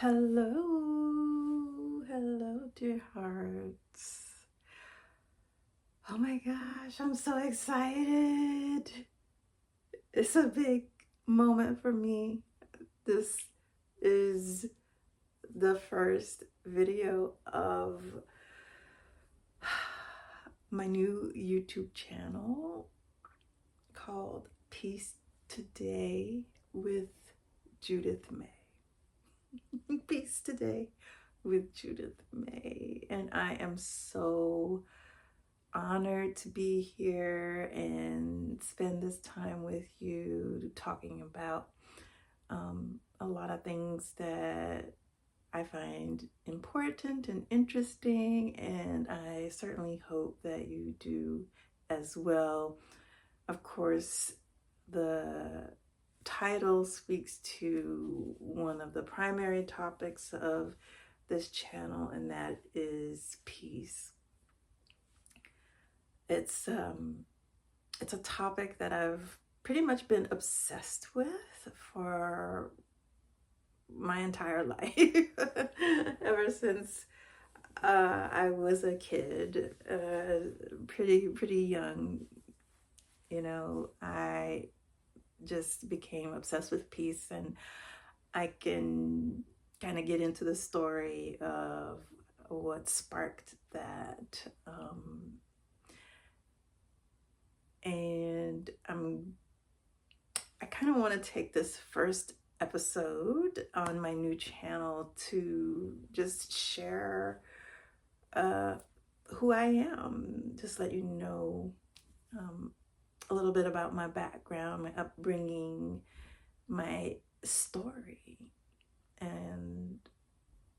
Hello, dear hearts. Oh my gosh, I'm so excited. It's a big moment for me. This is the first video of my new YouTube channel called Peace Today with Judith May. Peace Today with Judith May. And I am so honored to be here and spend this time with you talking about a lot of things that I find important and interesting, and I certainly hope that you do as well. Of course, the title speaks to one of the primary topics of this channel, and that is peace. It's a topic that I've pretty much been obsessed with for my entire life ever since I was a kid, pretty young. I just became obsessed with peace, and I can kind of get into the story of what sparked that. And I kind of want to take this first episode on my new channel to just share who I am, just let you know a little bit about my background, my upbringing, my story, and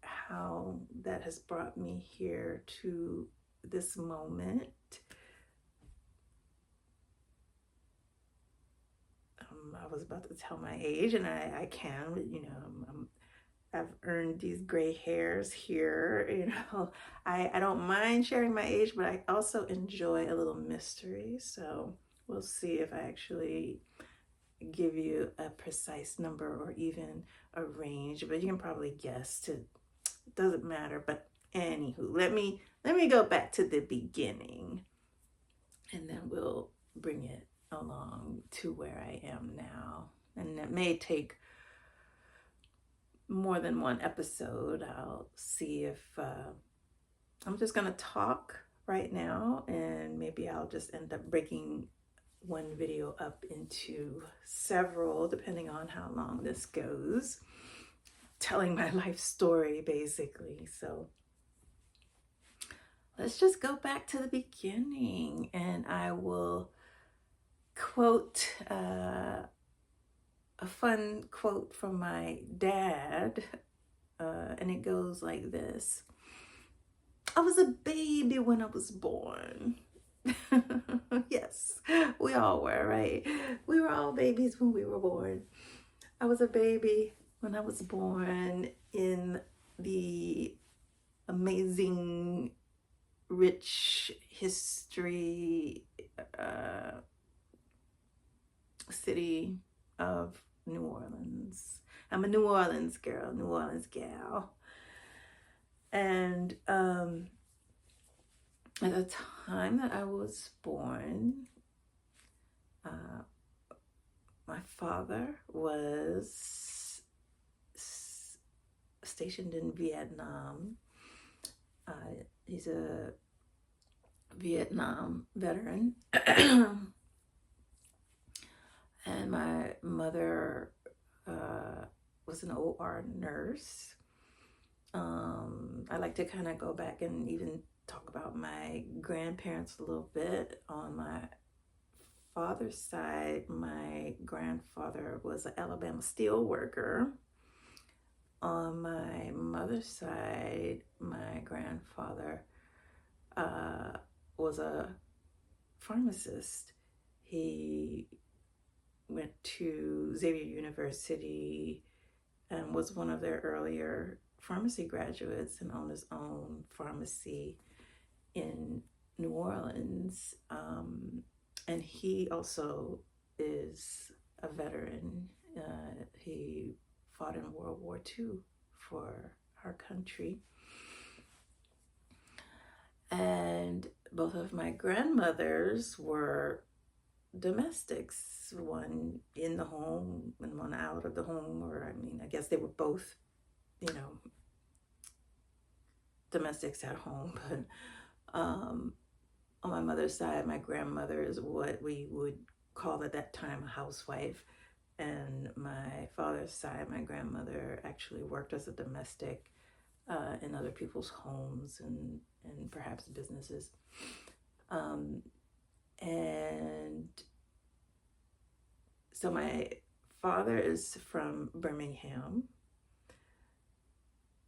how that has brought me here to this moment. I was about to tell my age, and I can, but I've earned these gray hairs here. I don't mind sharing my age, but I also enjoy a little mystery. So we'll see if I actually give you a precise number or even a range, but you can probably guess. It doesn't matter. But anywho, let me go back to the beginning, and then we'll bring it along to where I am now. And it may take more than one episode. I'll see if I'm just gonna talk right now, and maybe I'll just end up breaking one video up into several, depending on how long this goes, telling my life story basically. So let's just go back to the beginning, and I will quote a fun quote from my dad, and it goes like this: I was a baby when I was born. Yes, we all were, right? We were all babies when we were born. I was a baby when I was born in the amazing, rich history city of New Orleans. I'm a New Orleans girl, New Orleans gal. And at the time that I was born, my father was stationed in Vietnam. He's a Vietnam veteran. And my mother was an OR nurse. I like to kind of go back and even talk about my grandparents a little bit. On my father's side, my grandfather was an Alabama steel worker. On my mother's side, my grandfather was a pharmacist. He went to Xavier University and was one of their earlier pharmacy graduates, and owned his own pharmacy in New Orleans. And he also is a veteran. He fought in World War II for our country. And both of my grandmothers were domestics, one in the home and one out of the home, or I mean, I guess they were both, domestics at home. But on my mother's side, my grandmother is what we would call at that time a housewife. And my father's side, my grandmother actually worked as a domestic in other people's homes and perhaps businesses. And so my father is from Birmingham,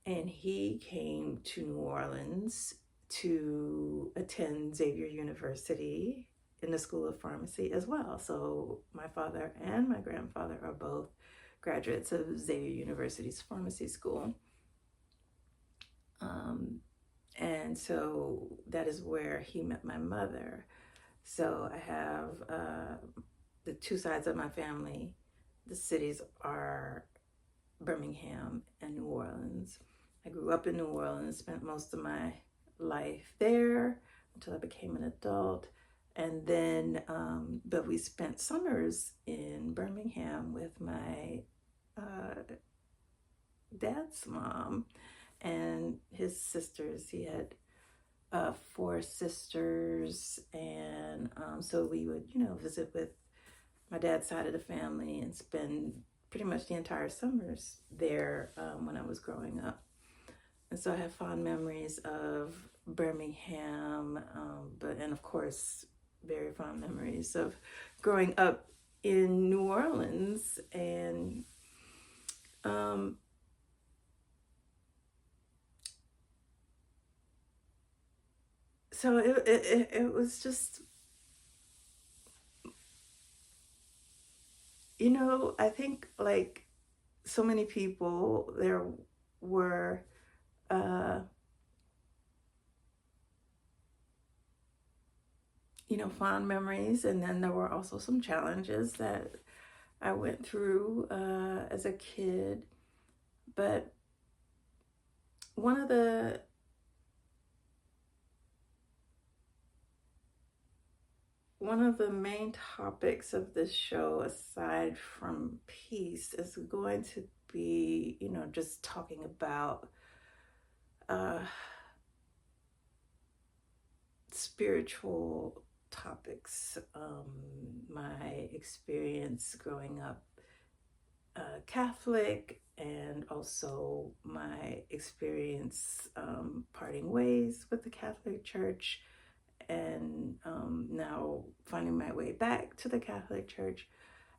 and he came to New Orleans to attend Xavier University in the School of Pharmacy as well. So my father and my grandfather are both graduates of Xavier University's pharmacy school. And so that is where he met my mother. So I have the two sides of my family. The cities are Birmingham and New Orleans. I grew up in New Orleans, spent most of my life there until I became an adult. And then, but we spent summers in Birmingham with my dad's mom and his sisters. He had 4 sisters, and so we would, visit with my dad's side of the family and spend pretty much the entire summers there when I was growing up. And so I have fond memories of Birmingham, and of course, very fond memories of growing up in New Orleans. And so it was just, I think like so many people, there were fond memories, and then there were also some challenges that I went through as a kid. But one of the main topics of this show, aside from peace, is going to be, just talking about spiritual topics. My experience growing up Catholic, and also my experience parting ways with the Catholic Church, and now finding my way back to the Catholic Church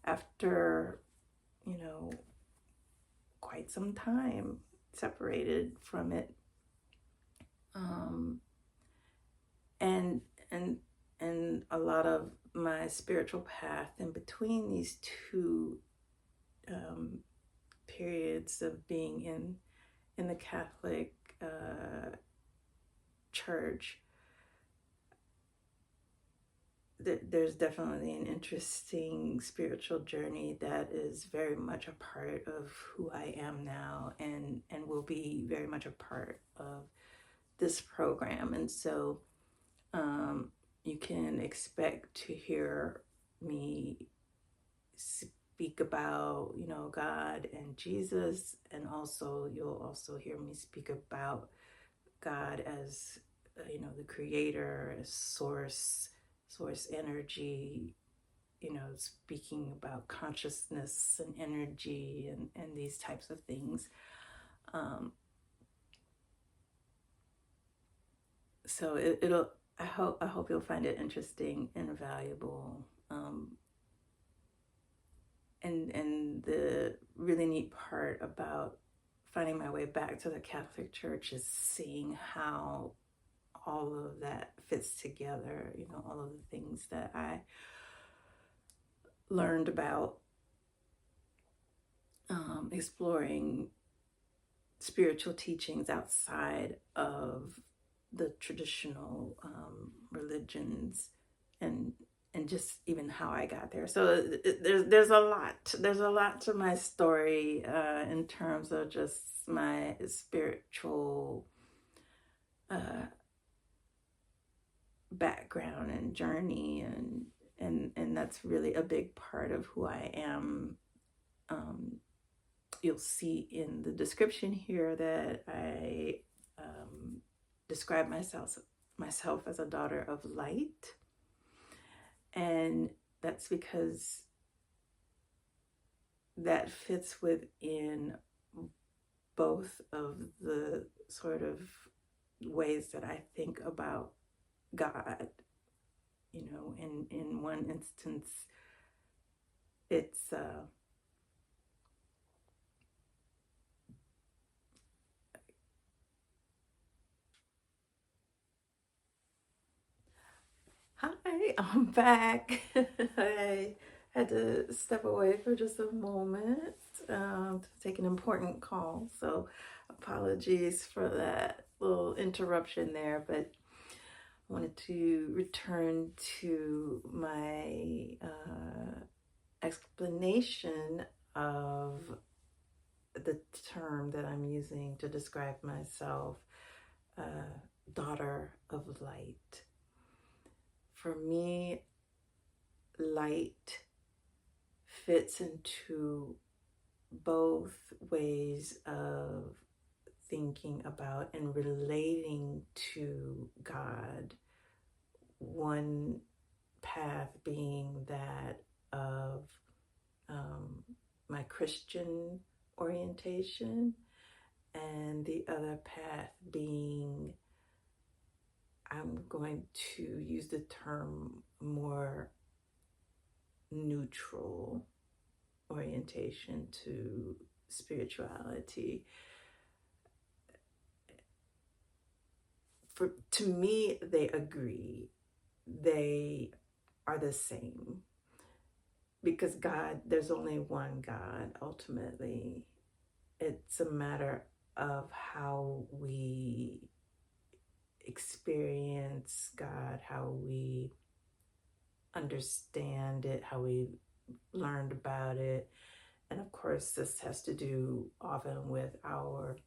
after, quite some time separated from it. And a lot of my spiritual path in between these two periods of being in the Catholic Church, there's definitely an interesting spiritual journey that is very much a part of who I am now, and will be very much a part of this program. And so you can expect to hear me speak about, God and Jesus, and also you'll also hear me speak about God as, the creator, as source energy, speaking about consciousness and energy and these types of things. So I hope you'll find it interesting and valuable. And the really neat part about finding my way back to the Catholic Church is seeing how all of that fits together, all of the things that I learned about exploring spiritual teachings outside of the traditional religions, and and just even how I got there. So there's a lot to my story in terms of just my spiritual background and journey, and that's really a big part of who I am. You'll see in the description here that I describe myself as a daughter of light, and that's because that fits within both of the sort of ways that I think about God. You know, in one instance, it's hi, I'm back. I had to step away for just a moment to take an important call. So apologies for that little interruption there, but I wanted to return to my explanation of the term that I'm using to describe myself, daughter of light. For me, light fits into both ways of thinking about and relating to God. One path being that of my Christian orientation, and the other path being, I'm going to use the term more neutral orientation to spirituality. To me, they agree. They are the same. Because God, there's only one God, ultimately. It's a matter of how we experience God, how we understand it, how we learned about it. And of course, this has to do often with our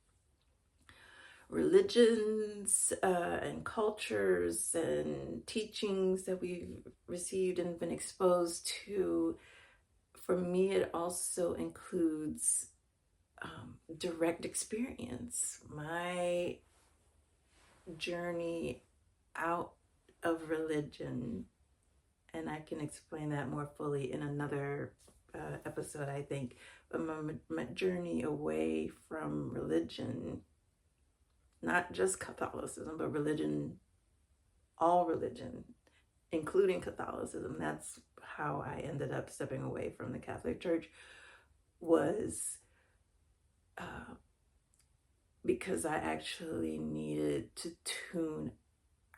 religions and cultures and teachings that we've received and been exposed to. For me, it also includes direct experience. My journey out of religion, and I can explain that more fully in another episode, I think, but my journey away from religion, not just Catholicism, but religion, all religion, including Catholicism. That's how I ended up stepping away from the Catholic Church, was because I actually needed to tune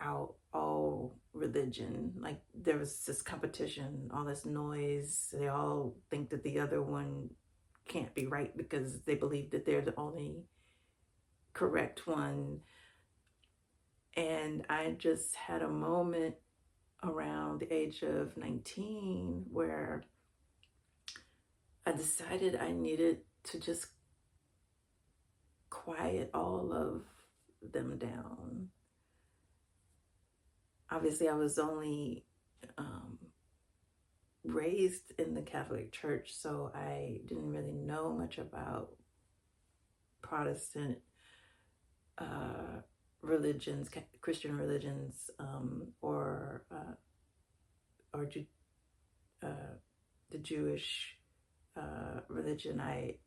out all religion. Like, there was this competition, all this noise. They all think that the other one can't be right because they believe that they're the only correct one. And I just had a moment around the age of 19 where I decided I needed to just quiet all of them down. Obviously, I was only raised in the Catholic Church, so I didn't really know much about Protestant religions, Christian religions, or the Jewish religion. I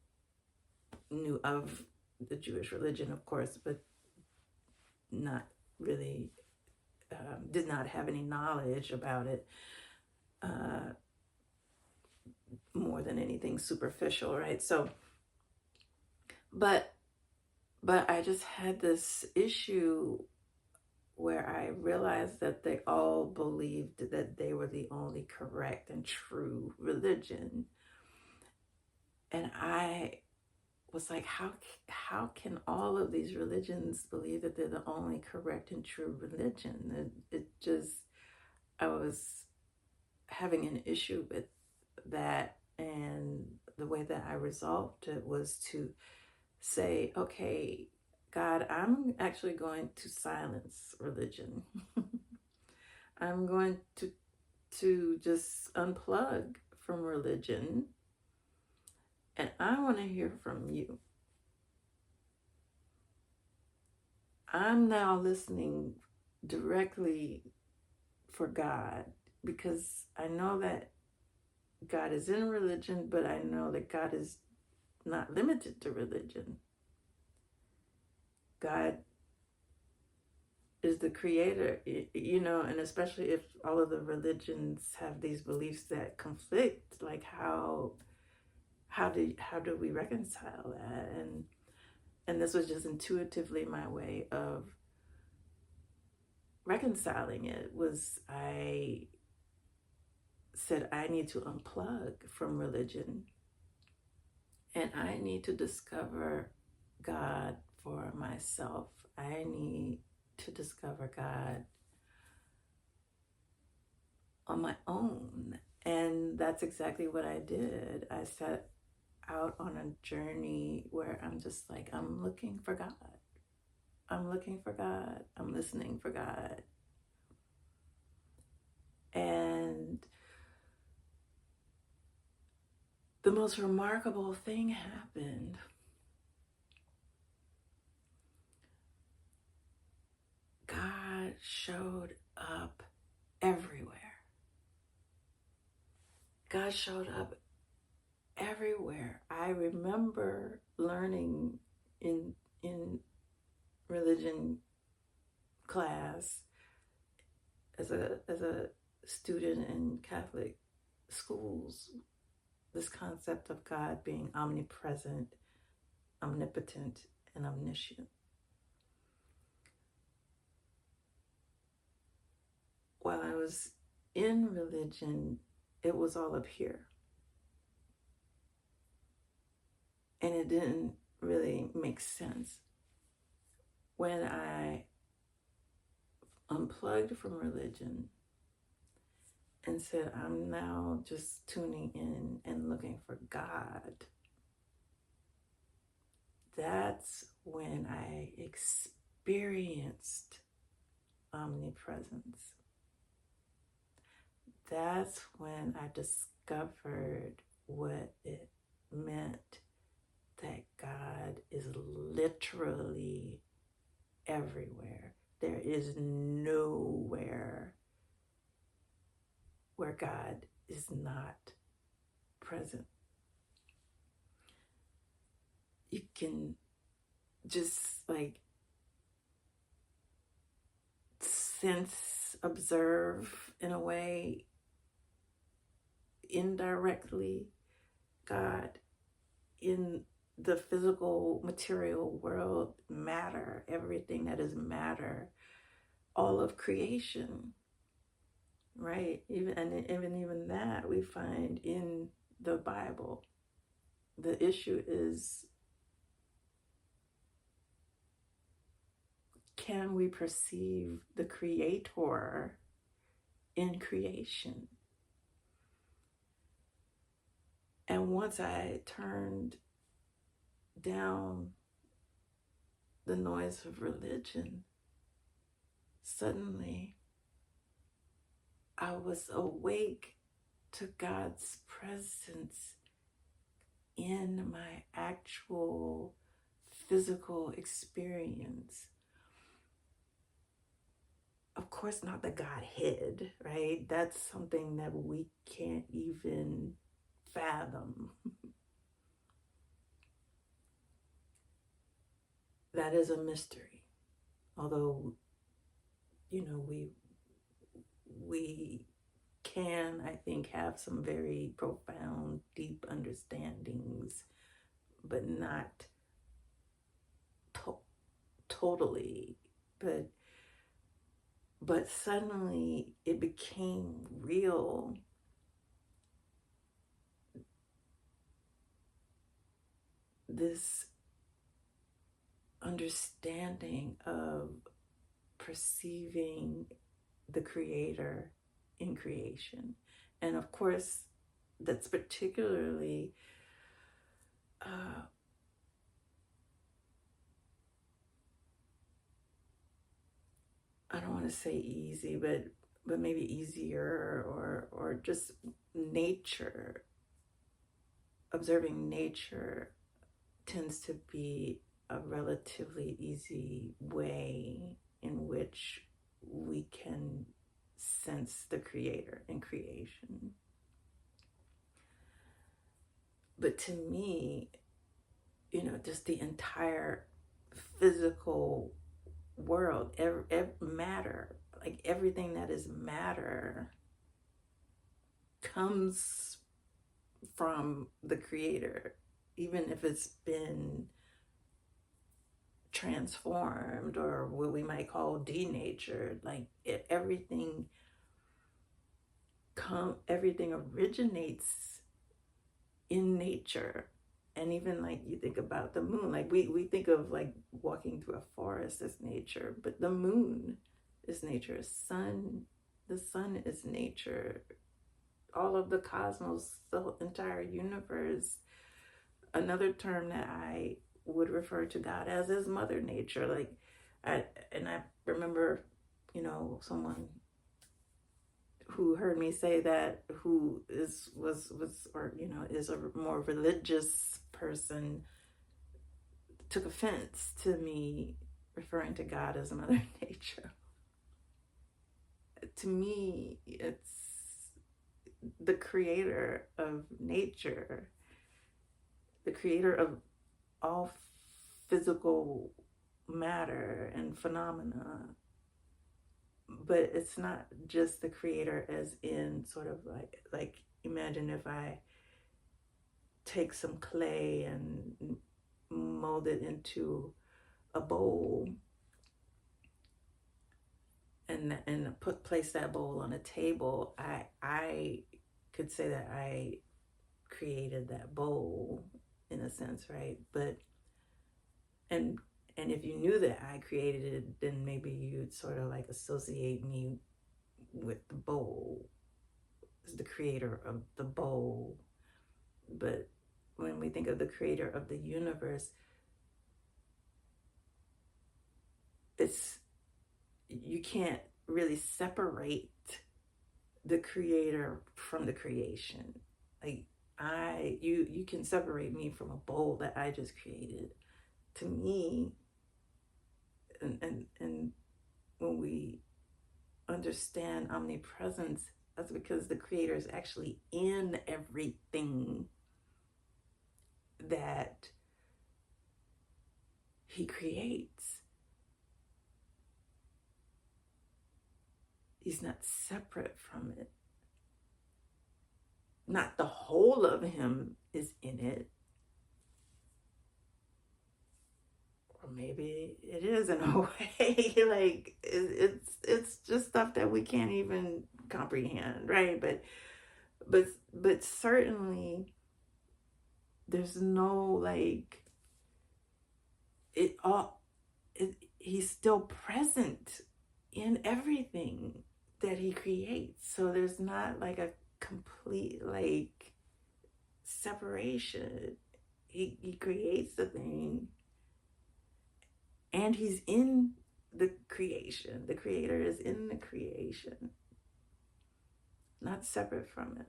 knew of the Jewish religion, of course, but not really, did not have any knowledge about it, more than anything superficial, right? So, but I just had this issue where I realized that they all believed that they were the only correct and true religion. And I was like, how can all of these religions believe that they're the only correct and true religion? It just, I was having an issue with that, and the way that I resolved it was to say, okay, God, I'm actually going to silence religion. I'm going to just unplug from religion, and I want to hear from you. I'm now listening directly for God, because I know that God is in religion, but I know that God is not limited to religion. God is the creator, and especially if all of the religions have these beliefs that conflict, like how do we reconcile that? And this was just intuitively my way of reconciling it. Was I said I need to unplug from religion, and I need to discover God for myself. I need to discover God on my own. And that's exactly what I did. I set out on a journey where I'm just like, I'm looking for God. I'm looking for God. I'm listening for God. And the most remarkable thing happened. God showed up everywhere. God showed up everywhere. I remember learning in religion class as a student in Catholic schools, this concept of God being omnipresent, omnipotent, and omniscient. While I was in religion, it was all up here. And it didn't really make sense. When I unplugged from religion and said, I'm now just tuning in and looking for God, that's when I experienced omnipresence. That's when I discovered what it meant that God is literally everywhere. There is nowhere where God is not present. You can just like sense, observe in a way, indirectly, God in the physical material world, matter, everything that is matter, all of creation, right? Even that we find in the Bible. The issue is, can we perceive the Creator in creation? And once I turned down the noise of religion, suddenly I was awake to God's presence in my actual physical experience. Of course, not the Godhead, right? That's something that we can't even fathom. That is a mystery. Although, we can, I think, have some very profound, deep understandings, but not totally. But suddenly it became real. This understanding of perceiving the Creator in creation. And of course, that's particularly I don't want to say easy, but maybe easier, or just nature. Observing nature tends to be a relatively easy way in which we can sense the creator in creation. But to me, just the entire physical world, matter, like everything that is matter, comes from the creator, even if it's been transformed or what we might call denatured. Like everything originates in nature. And even like you think about the moon, like we think of like walking through a forest as nature, but the moon is nature. The sun is nature. All of the cosmos, the entire universe. Another term that I would refer to God as is Mother Nature. Like, I remember, someone who heard me say that, who is a more religious person, took offense to me referring to God as Mother Nature. To me, it's the creator of nature, the creator of all physical matter and phenomena. But it's not just the creator as in sort of like imagine if I take some clay and mold it into a bowl and place that bowl on a table. I could say that I created that bowl in a sense, right? But and if you knew that I created it, then maybe you'd sort of like associate me with the bowl as the creator of the bowl. But when we think of the creator of the universe, you can't really separate the creator from the creation. Like you can separate me from a bowl that I just created. To me, and when we understand omnipresence, that's because the creator is actually in everything that he creates. He's not separate from it. Not the whole of him is in it. Or maybe it is in a way. Like it's just stuff that we can't even comprehend, right? But certainly there's no like he's still present in everything that he creates. So there's not like a complete like separation. He creates the thing and he's in the creation. The creator is in the creation, not separate from it.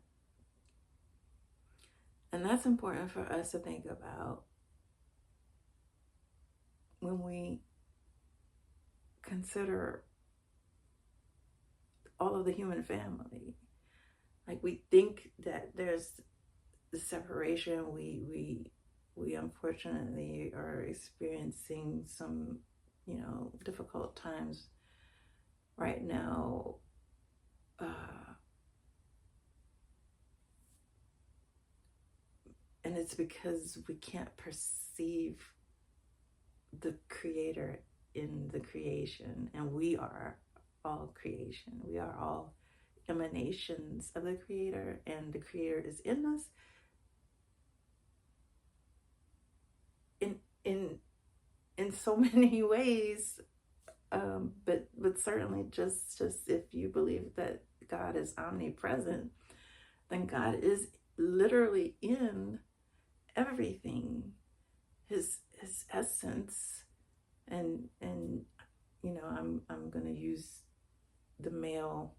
And that's important for us to think about when we consider all of the human family. Like we think that there's the separation. We unfortunately are experiencing some, difficult times right now. And it's because we can't perceive the creator in the creation. And we are all creation. We are all emanations of the creator, and the creator is in us in so many ways. But certainly just if you believe that God is omnipresent, then God is literally in everything, his essence. And you know, I'm going to use the male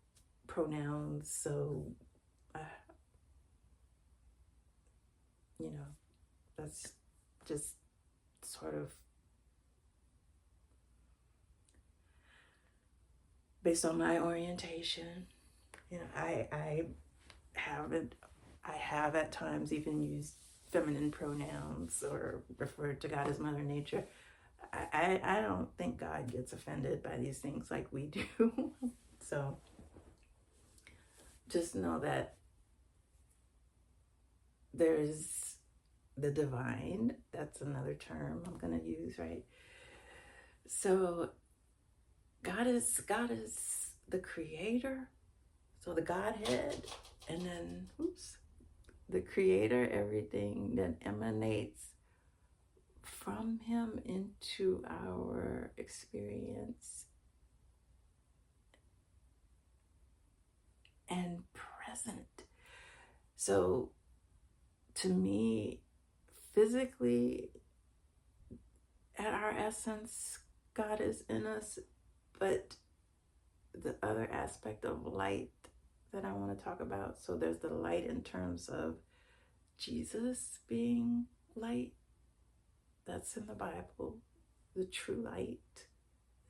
pronouns, so you know, that's just sort of based on my orientation. You know, I have at times even used feminine pronouns or referred to God as Mother Nature. I don't think God gets offended by these things like we do. So just know that there's the divine. That's another term I'm going to use, right? So God is the creator. So the Godhead, and then the creator, everything that emanates from him into our experience and present. So to me, physically, at our essence, God is in us, but the other aspect of light that I want to talk about. So there's the light in terms of Jesus being light. That's in the Bible. The true light that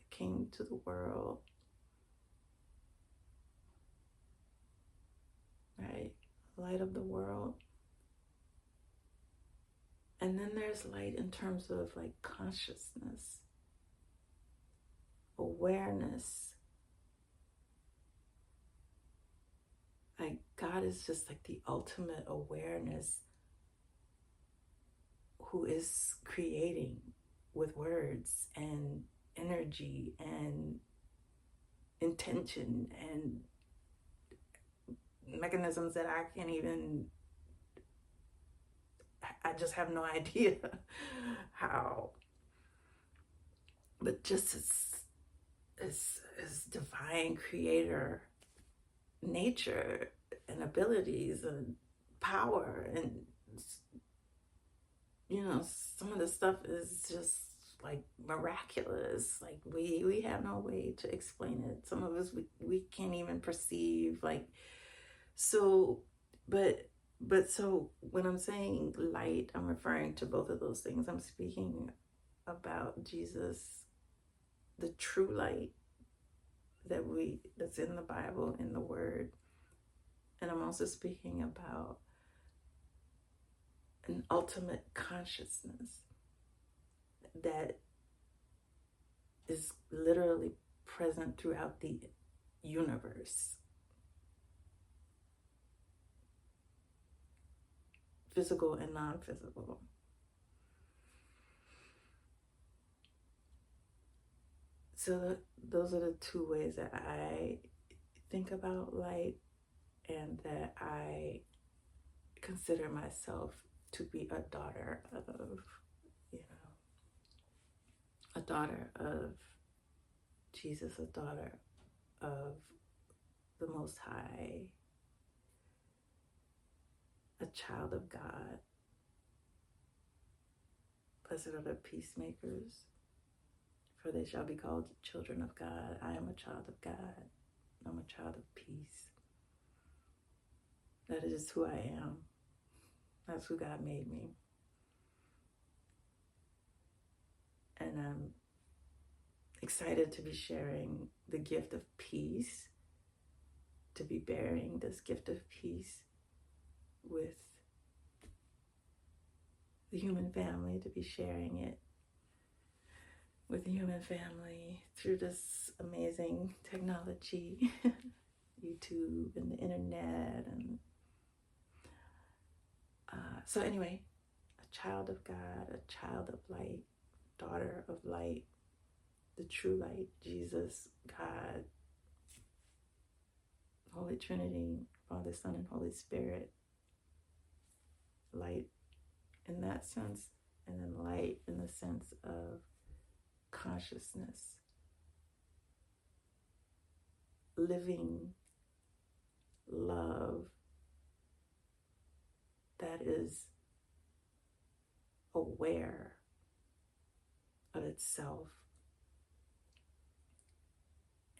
came to the world. Right? Light of the world. And then there's light in terms of like consciousness, awareness. Like God is just like the ultimate awareness, who is creating with words and energy and intention and mechanisms that I can't even, I just have no idea how. But just as divine creator nature and abilities and power, and you know, some of the stuff is just like miraculous. Like we have no way to explain it. Some of us we can't even perceive, like, so but so when I'm saying light, I'm referring to both of those things. I'm speaking about Jesus, the true light that's in the Bible, in the Word. And I'm also speaking about an ultimate consciousness that is literally present throughout the universe, physical and non-physical. So those are the two ways that I think about light, and that I consider myself to be a daughter of, you know, a daughter of Jesus, a daughter of the Most High, a child of God. Blessed are the peacemakers, for they shall be called children of God. I am a child of God. I'm a child of peace. That is who I am. That's who God made me. And I'm excited to be sharing the gift of peace, to be bearing this gift of peace with the human family, to be sharing it with the human family through this amazing technology, YouTube and the internet. And so anyway, a child of God, a child of light, daughter of light, the true light, Jesus, God, Holy Trinity, Father, Son, and Holy Spirit. Light in that sense, and then light in the sense of consciousness, living love that is aware of itself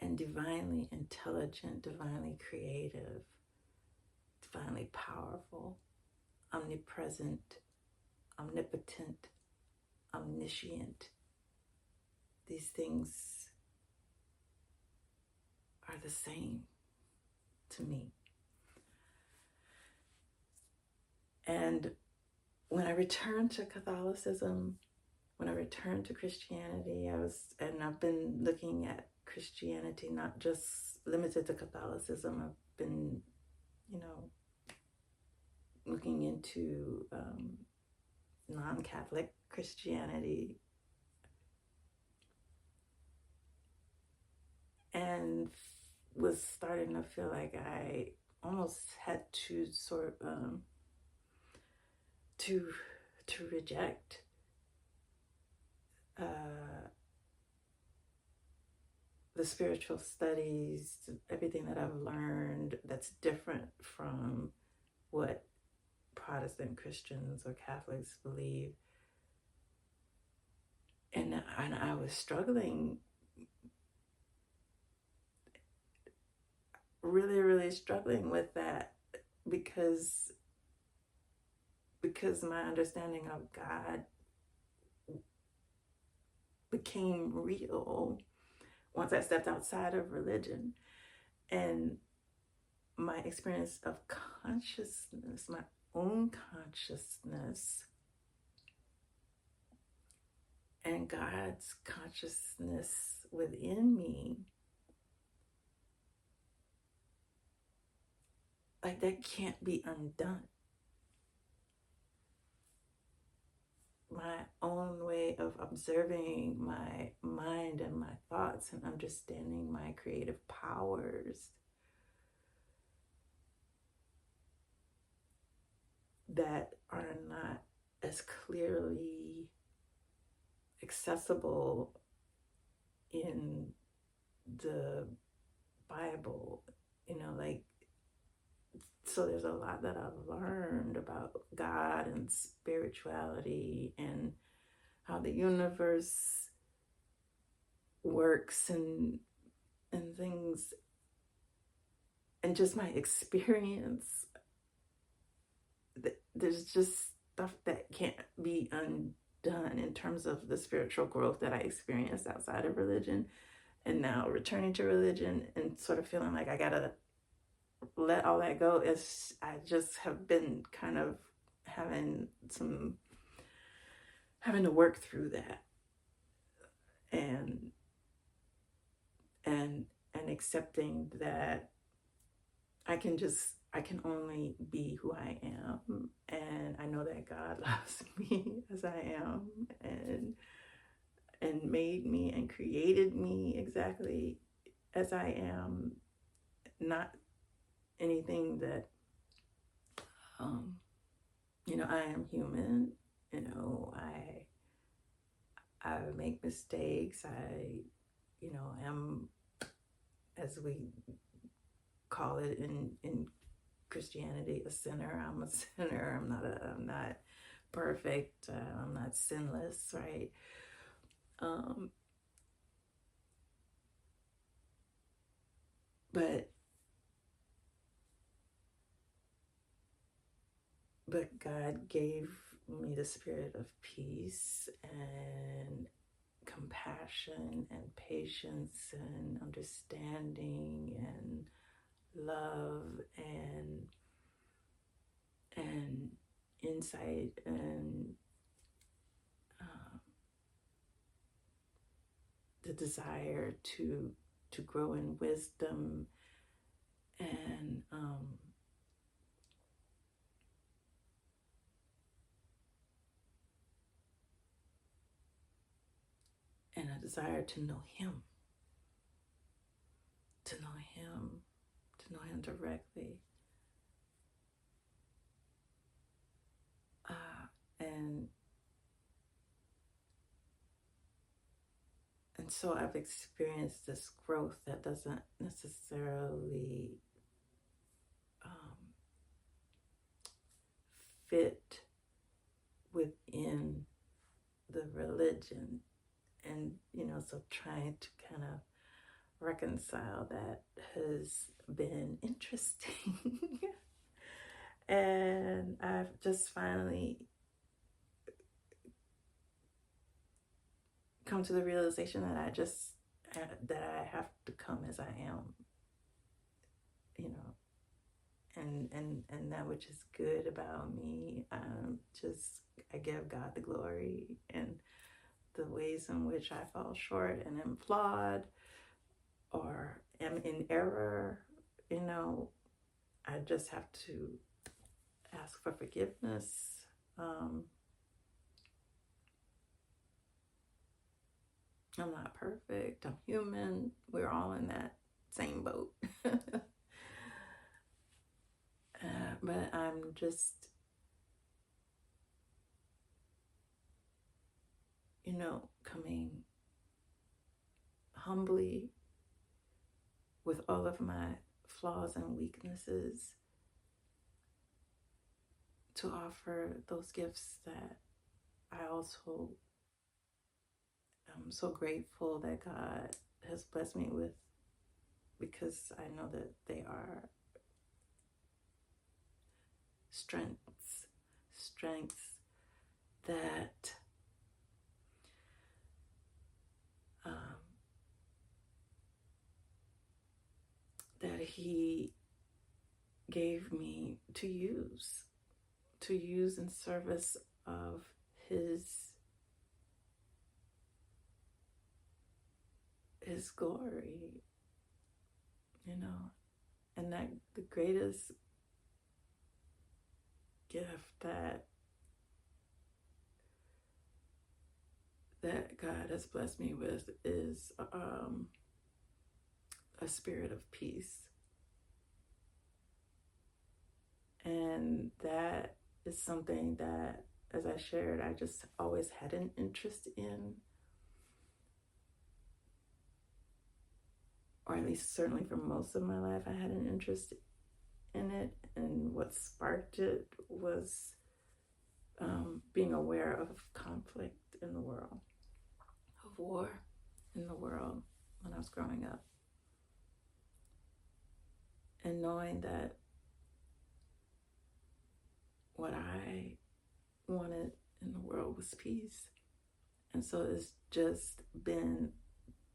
and divinely intelligent, divinely creative, divinely powerful, omnipresent, omnipotent, omniscient. These things are the same to me. And when I returned to Catholicism, when I returned to Christianity, I've been looking at Christianity, not just limited to Catholicism. I've been, looking into non-Catholic Christianity, and was starting to feel like I almost had to to reject the spiritual studies, everything that I've learned that's different from what Protestant Christians or Catholics believe. And I was struggling, really, really struggling with that, because my understanding of God became real once I stepped outside of religion. And my experience of consciousness, my own consciousness, and God's consciousness within me, like, that can't be undone. My own way of observing my mind and my thoughts and understanding my creative powers that are not as clearly accessible in the Bible, so there's a lot that I've learned about God and spirituality and how the universe works and things, and just my experience. There's just stuff that can't be undone in terms of the spiritual growth that I experienced outside of religion, and now returning to religion and sort of feeling like I gotta let all that go. I just have been kind of having to work through that, and accepting that I can only be who I am, and I know that God loves me as I am, and made me and created me exactly as I am, not anything that I am human. I make mistakes. I am, as we call it in Christianity, a sinner. I'm a sinner. I'm not perfect. I'm not sinless, right? But God gave me the spirit of peace and compassion and patience and understanding and love and insight and the desire to grow in wisdom and a desire to know Him directly. And so I've experienced this growth that doesn't necessarily fit within the religion. And, so trying to kind of reconcile that has been interesting. And I've just finally come to the realization that I have to come as I am, and that which is good about me. I give God the glory, and the ways in which I fall short and am flawed or am in error, I just have to ask for forgiveness. I'm not perfect. I'm human. We're all in that same boat. But I'm just, coming humbly with all of my flaws and weaknesses to offer those gifts that I also am so grateful that God has blessed me with, because I know that they are strengths that that He gave me to use in service of His glory, and that the greatest gift that God has blessed me with is a spirit of peace. And that is something that, as I shared, I just always had an interest in, or at least certainly for most of my life, I had an interest in it. And what sparked it was being aware of conflict in the world, of war in the world when I was growing up. And knowing that what I wanted in the world was peace. And so it's just been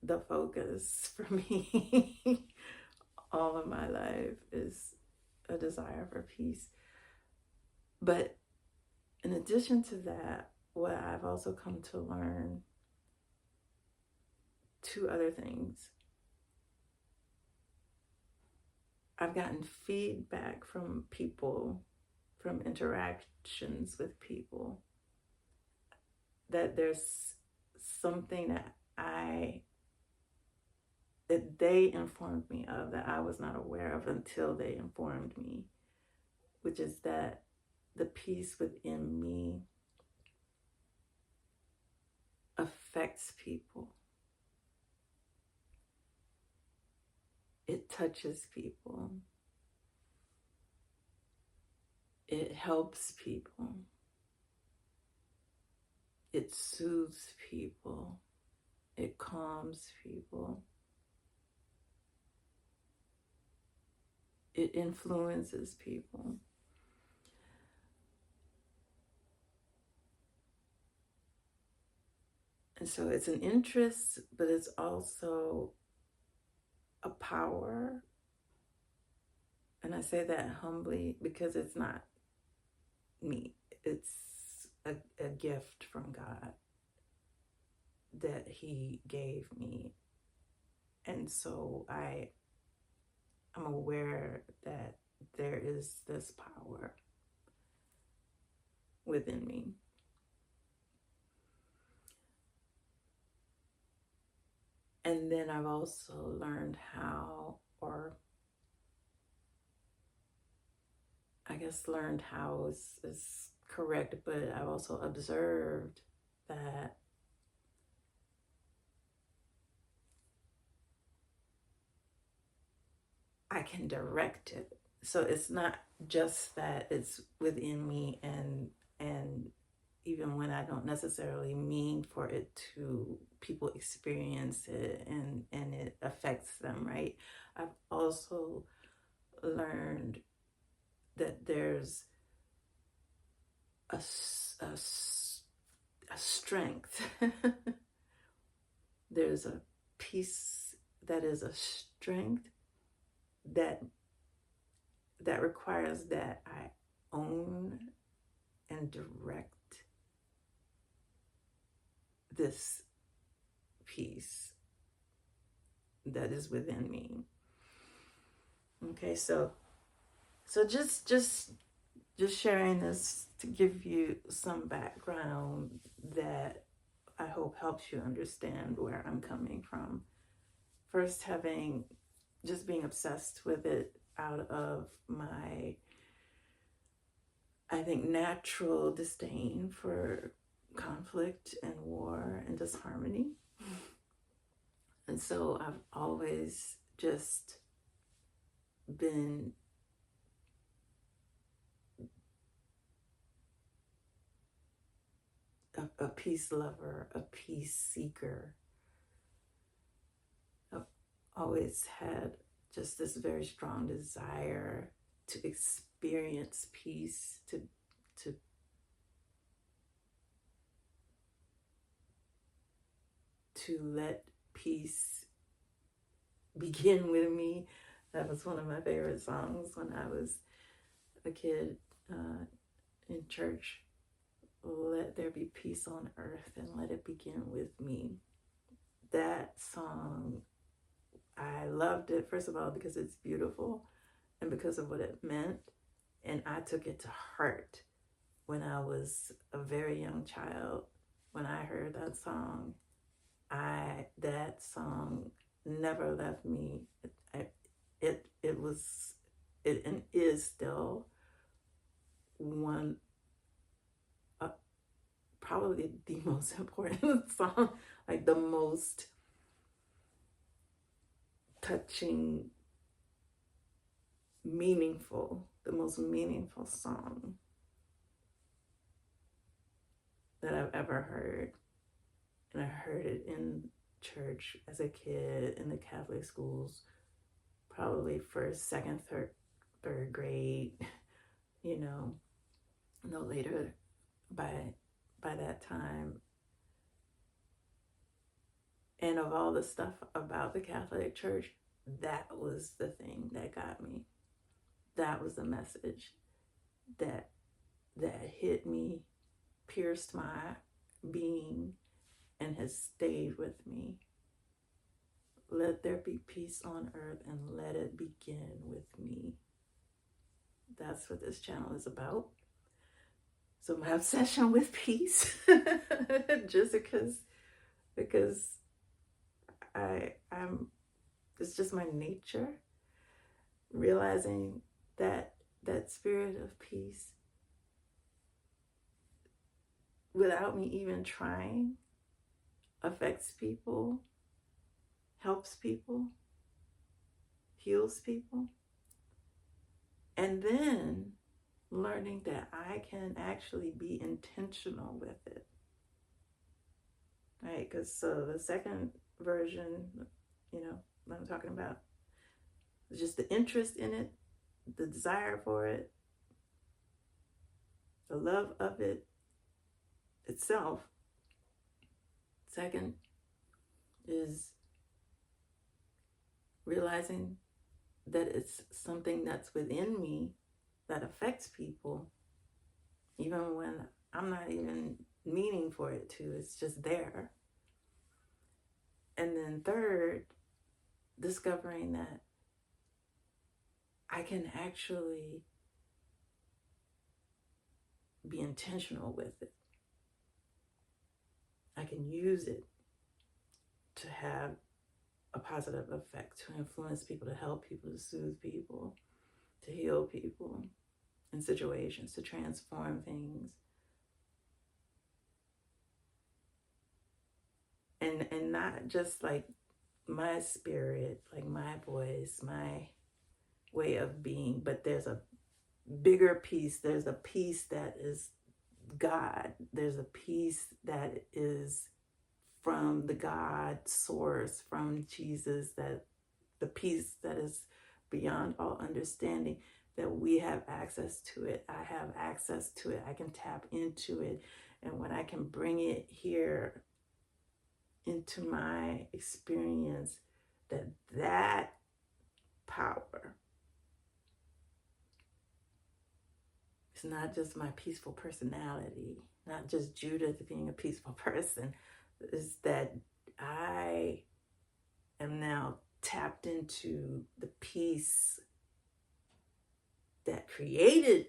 the focus for me all of my life, is a desire for peace. But in addition to that, what I've also come to learn, two other things. I've gotten feedback from people, from interactions with people, that there's something that they informed me of that I was not aware of until they informed me, which is that the peace within me affects people. It touches people. It helps people. It soothes people. It calms people. It influences people. And so it's an interest, but it's also a power. And I say that humbly because it's not me. It's a gift from God that He gave me. And so I'm aware that there is this power within me. And then I've also learned how, or I guess learned how is correct, but I've also observed that I can direct it. So it's not just that it's within me, and even when I don't necessarily mean for it to, people experience it and it affects them, right? I've also learned that there's a strength. There's a peace that is a strength that requires that I own and direct this peace that is within me. Okay, so just sharing this to give you some background that I hope helps you understand where I'm coming from. First, just being obsessed with it out of my, I think, natural disdain for conflict and war and disharmony. And so I've always just been a peace lover, a peace seeker. I've always had just this very strong desire to experience peace, to let peace begin with me. That was one of my favorite songs when I was a kid in church. Let there be peace on earth and let it begin with me. That song, I loved it, first of all, because it's beautiful and because of what it meant. And I took it to heart when I was a very young child. When I heard that song, that song never left me. It was, and is still one, probably the most important song, like the most touching, the most meaningful song that I've ever heard. And I heard it in church as a kid in the Catholic schools, probably first, second, third grade, no later by that time. And of all the stuff about the Catholic Church, that was the thing that got me. That was the message that hit me, pierced my being, and has stayed with me. Let there be peace on earth and let it begin with me. That's what this channel is about. So my obsession with peace, just because I'm, it's just my nature, realizing that spirit of peace, without me even trying, affects people, helps people, heals people. And then learning that I can actually be intentional with it. Right? Because so the second version, what I'm talking about, is just the interest in it, the desire for it, the love of it itself. Second is realizing that it's something that's within me that affects people, even when I'm not even meaning for it to. It's just there. And then third, discovering that I can actually be intentional with it. I can use it to have a positive effect, to influence people, to help people, to soothe people, to heal people in situations, to transform things. And not just like my spirit, like my voice, my way of being, but there's a bigger peace. There's a peace that is God. There's a peace that is from the God source, from Jesus, that the peace that is beyond all understanding, that we have access to it. I have access to it. I can tap into it. And when I can bring it here into my experience, that power is not just my peaceful personality, not just Judith being a peaceful person, is that I am now tapped into the peace that created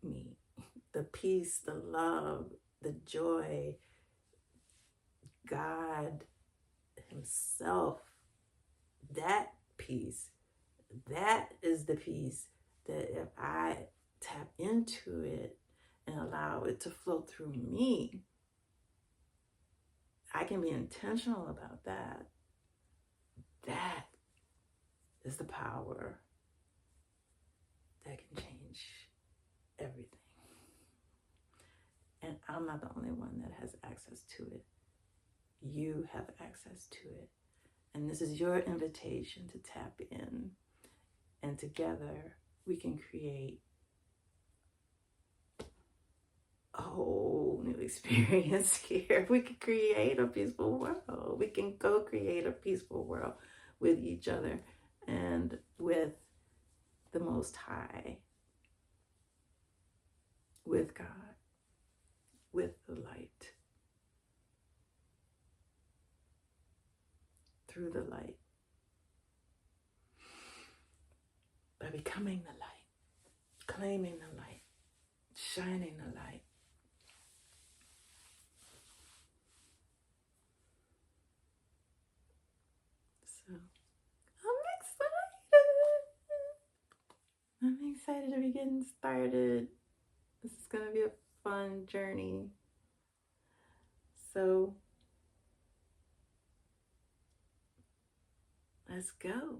me, the peace, the love, the joy, God Himself. That peace, that is the peace that if I tap into it and allow it to flow through me, I can be intentional about that. That is the power that can change everything. And I'm not the only one that has access to it. You have access to it. And this is your invitation to tap in. And together we can create a whole new experience here. We can create a peaceful world. We can go create a peaceful world with each other and with the Most High, with God, with the light, through the light, by becoming the light, claiming the light, shining the light. So I'm excited to be getting started. This is going to be a fun journey. So let's go.